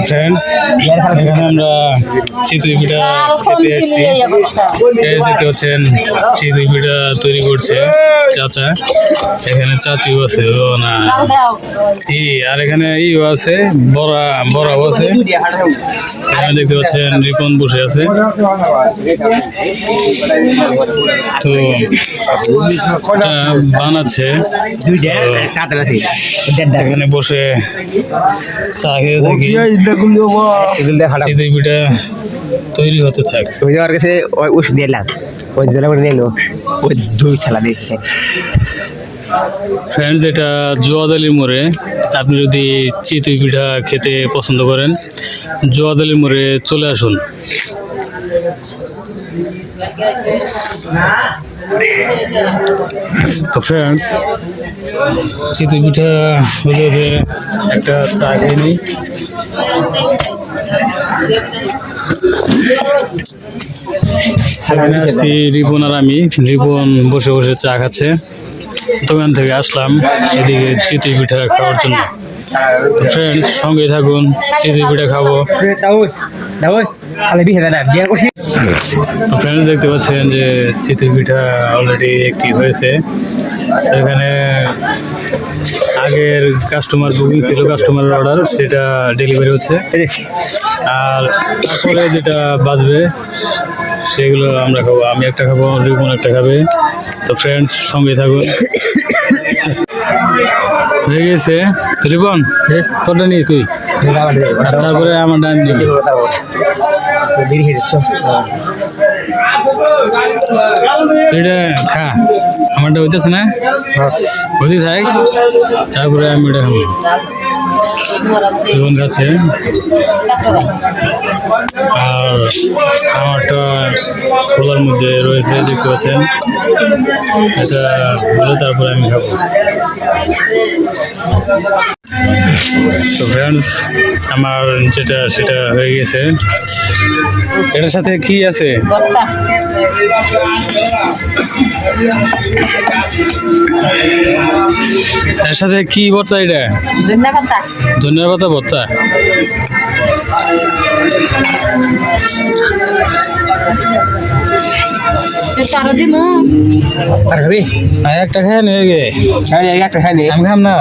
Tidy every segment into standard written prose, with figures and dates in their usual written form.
Friends, এখানে আমরা চিতই পিঠা খেতে এসেছি। দেখতে পাচ্ছেন চিতই পিঠা তৈরি করছে চাচা, এখানে চাচিও আছে। ও না, আর এখানে ইও আছে, বড়াও আছে। এখানে দেখতে পাচ্ছেন রিপন বসে আছে। তো বানাচ্ছে, এখানে বসে চা খেতে থাকি, চিতই পিঠা তৈরি হতে থাকে। ফ্রেন্ডস, এটা জোয়াদালির মোড়ে। আপনি যদি চিতই পিঠা খেতে পছন্দ করেন, জোয়াদালির মোড়ে চলে আসুন। তো ফ্রেন্ডস, চিতই পিঠা হতে হতে একটা চা খেয়ে নিই। এখানে আসছি রিপন আর আমি। রিপন বসে বসে চা খাচ্ছে, দোকান থেকে আসলাম এদিকে চিতই পিঠা খাওয়ার জন্য। তো ফ্রেন্ডস, সঙ্গে থাকুন, চিতই পিঠা খাবো। তো ফ্রেন্ডস, দেখতে পাচ্ছেন যে চিতই পিঠা অলরেডি একটি হয়েছে। এখানে আগের কাস্টমার বুকিং ছিল, কাস্টমারের অর্ডার, সেটা ডেলিভারি হচ্ছে। আর তারপরে যেটা বাজবে সেগুলো আমরা খাবো। আমি একটা খাবো, রিপন একটা খাবে। তো ফ্রেন্ডস, সঙ্গে থাকুন। হয়ে গেছে তো রিপন, তোরটা নিয়ে তুই, তারপরে আমার ডান নিবি। এটা খা, আমারটা হইতেছে না, হইতে থাক, তারপরে আমি এটা খাবো। রিপন খাচ্ছে, আর আমারটা খোলার মধ্যে রয়েছে, দেখতে পাচ্ছেন। এটা হলে তারপরে আমি খাবো। তো ফ্রেন্ডস, আমার যেটা সেটা হয়ে গেছে। এটার সাথে কি আছে? এর সাথে কি ভর্তা? এটা ধনিয়া পাতা ভর্তা। একটা খাই নি, আমি খাম না,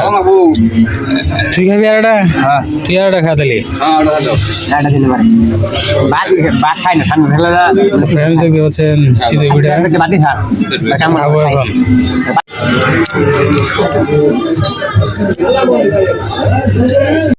তুই খাবি আর একটা? তুই আর একটা খা তাহলে। ফ্রেন্ডস, দেখতে পাচ্ছেন চিতই পিঠা খাবো এখন।